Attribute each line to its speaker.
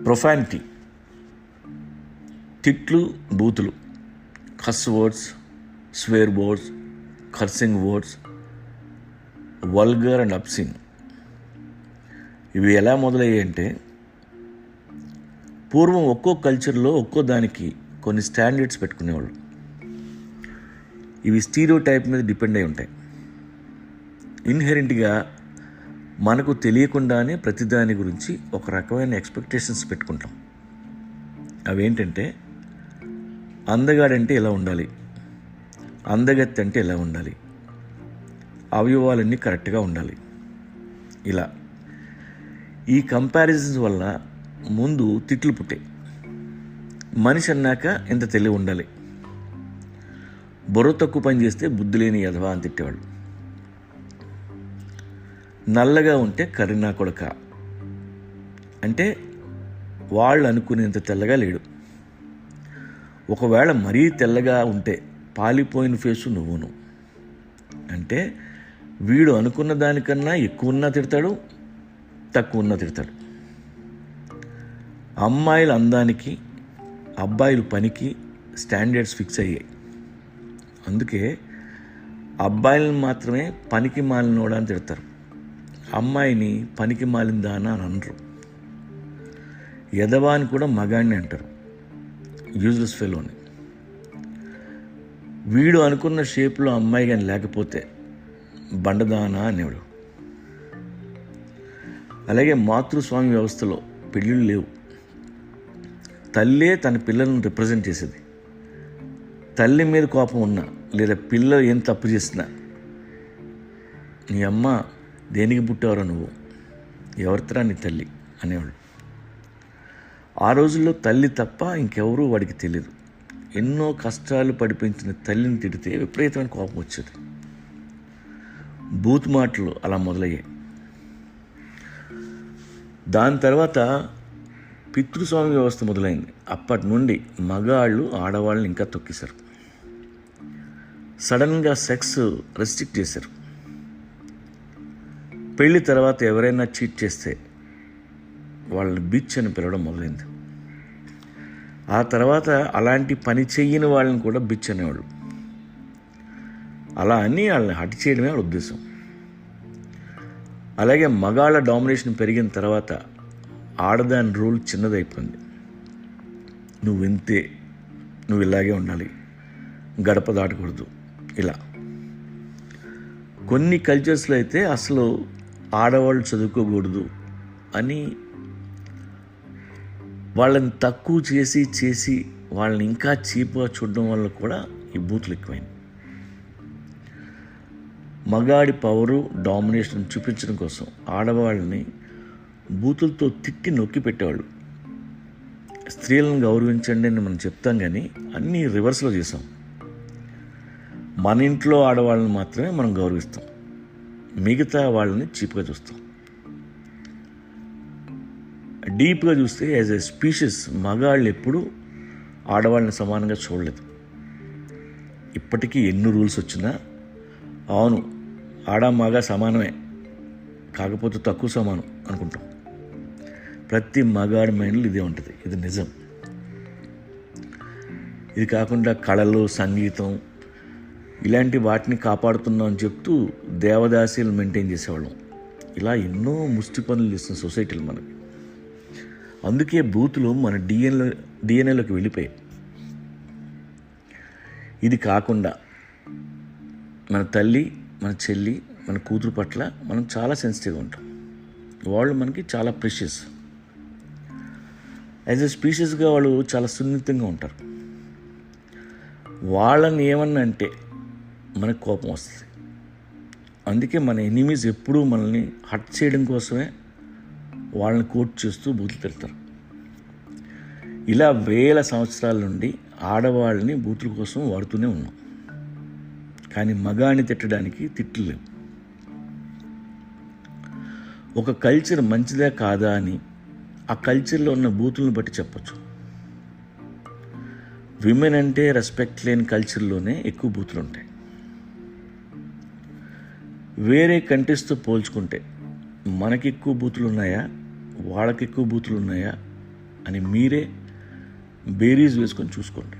Speaker 1: Profanity, తిట్లు, బూతులు, cuss words, swear words, cursing words, vulgar and obscene. ఇవి ఎలా మొదలయ్యాయంటే, పూర్వం ఒక్కో కల్చర్లో ఒక్కో దానికి కొన్ని స్టాండర్డ్స్ పెట్టుకునేవాళ్ళు. ఇవి స్టీరియో టైప్ మీద డిపెండ్ అయి ఉంటాయి. ఇన్హెరెంట్గా మనకు తెలియకుండానే ప్రతిదాని గురించి ఒక రకమైన ఎక్స్పెక్టేషన్స్ పెట్టుకుంటాం. అవేంటంటే, అందగాడంటే ఎలా ఉండాలి, అందగత్తి అంటే ఎలా ఉండాలి, అవయవాలన్నీ కరెక్ట్గా ఉండాలి. ఇలా ఈ కంపారిజన్స్ వల్ల ముందు తిట్లు పుట్టాయి. మనిషి అన్నాక ఇంత తెలివి ఉండాలి, బుర్ర తక్కువ పని చేస్తే బుద్ధి లేని యధవా అని తిట్టేవాళ్ళు. నల్లగా ఉంటే కరీనా కొడక అంటే వాళ్ళు అనుకునేంత తెల్లగా లేడు. ఒకవేళ మరీ తెల్లగా ఉంటే పాలిపోయిన ఫేసు నువ్వును అంటే వీడు అనుకున్న దానికన్నా ఎక్కువ ఉన్నా తిడతాడు, తక్కువ ఉన్నా తిడతాడు. అమ్మాయిల అందానికి అబ్బాయిల పనికి స్టాండర్డ్స్ ఫిక్స్ అయ్యాయి. అందుకే అబ్బాయిలను మాత్రమే పనికి మాలినోడా అని తిడతారు, అమ్మాయిని పనికి మాలిందానా అని అనరు. యదవా అని కూడా మగాడిని అంటారు, యూజ్లెస్ ఫెలోని. వీడు అనుకున్న షేప్లో అమ్మాయి కానీ లేకపోతే బండదానా అనేవాడు. అలాగే మాతృస్వామ్య వ్యవస్థలో పెళ్ళిళ్ళు లేవు. తల్లే తన పిల్లలను రిప్రజెంట్ చేసేది. తల్లి మీద కోపం ఉన్నా లేదా పిల్ల ఏం తప్పు చేసినా, నీ అమ్మ దేనికి పుట్టావరా నువ్వు, ఎవరితరా నీ తల్లి అనేవాళ్ళు. ఆ రోజుల్లో తల్లి తప్ప ఇంకెవరూ వాడికి తెలియదు. ఎన్నో కష్టాలు పడిపించిన తల్లిని తిడితే విపరీతమైన కోపం వచ్చేది. బూత్ మాటలు అలా మొదలయ్యాయి. దాని తర్వాత పితృస్వామ్య వ్యవస్థ మొదలైంది. అప్పటి నుండి మగాళ్ళు ఆడవాళ్ళని ఇంకా తొక్కేశారు. సడన్గా సెక్స్ రెస్ట్రిక్ట్ చేశారు. పెళ్ళి తర్వాత ఎవరైనా చీట్ చేస్తే వాళ్ళని బిచ్ అని పిలవడం మొదలైంది. ఆ తర్వాత అలాంటి పని చెయ్యని వాళ్ళని కూడా బిచ్ అనేవాళ్ళు. అలా అని వాళ్ళని హట్ చేయడమే వాళ్ళ ఉద్దేశం. అలాగే మగాళ్ళ డామినేషన్ పెరిగిన తర్వాత ఆడదాని రూల్ చిన్నదైపోయింది. నువ్వు వింతే, నువ్వు ఇలాగే ఉండాలి, గడప దాటకూడదు. ఇలా కొన్ని కల్చర్స్లో అయితే అసలు ఆడవాళ్ళు చదువుకోకూడదు అని వాళ్ళని తక్కువ చేసి వాళ్ళని ఇంకా చీప్గా చూడడం వల్ల కూడా ఈ బూతులు ఎక్కువైంది. మగాడి పవరు డామినేషన్ చూపించడం కోసం ఆడవాళ్ళని బూతులతో తిట్టి నొక్కి పెట్టేవాళ్ళు. స్త్రీలను గౌరవించండి అని మనం చెప్తాం, కానీ అన్నీ రివర్స్లో చేసాం. మన ఇంట్లో ఆడవాళ్ళని మాత్రమే మనం గౌరవిస్తాం, మిగతా వాళ్ళని చీప్గా చూస్తాం. డీప్గా చూస్తే యాజ్ ఎ స్పీషీస్ మగాళ్ళు ఎప్పుడూ ఆడవాళ్ళని సమానంగా చూడలేదు. ఇప్పటికీ ఎన్ని రూల్స్ వచ్చినా అవును ఆడ మగ సమానమే, కాకపోతే తక్కువ సమానం అనుకుంటాం. ప్రతి మగాడి మైండ్లో ఇదే ఉంటుంది, ఇది నిజం. ఇది కాకుండా కళలు, సంగీతం ఇలాంటి వాటిని కాపాడుతున్నాం అని చెప్తూ దేవదాసీలు మెయింటైన్ చేసేవాళ్ళం. ఇలా ఎన్నో ముష్టి పనులు చేస్తున్న సొసైటీలు మనకి. అందుకే బూతులు మన డిఎన్ఏలోకి వెళ్ళిపోయాయి. ఇది కాకుండా మన తల్లి, మన చెల్లి, మన కూతురు పట్ల మనం చాలా సెన్సిటివ్గా ఉంటాం. వాళ్ళు మనకి చాలా ప్రెషియస్. యాజ్ ఎ స్పీషీస్గా వాళ్ళు చాలా సున్నితంగా ఉంటారు. వాళ్ళని ఏమన్నా అంటే మనకు కోపం వస్తుంది. అందుకే మన ఎనిమీస్ ఎప్పుడూ మనల్ని హర్ట్ చేయడం కోసమే వాళ్ళని కోట్ చేస్తూ బూతులు తిడతారు. ఇలా వేల సంవత్సరాల నుండి ఆడవాళ్ళని బూతుల కోసం వాడుతూనే ఉన్నాం. కానీ మగాన్ని తిట్టడానికి తిట్లు లేవు. ఒక కల్చర్ మంచిదా కాదా అని ఆ కల్చర్లో ఉన్న బూతులను బట్టి చెప్పచ్చు. విమెన్ అంటే రెస్పెక్ట్ లేని కల్చర్లోనే ఎక్కువ బూతులు ఉంటాయి. వేరే కంట్రీస్తో పోల్చుకుంటే మనకి ఎక్కువ బూతులు ఉన్నాయా, వాళ్ళకి ఎక్కువ బూతులు ఉన్నాయా అని మీరే బేరీజ్ వేసుకొని చూసుకోండి.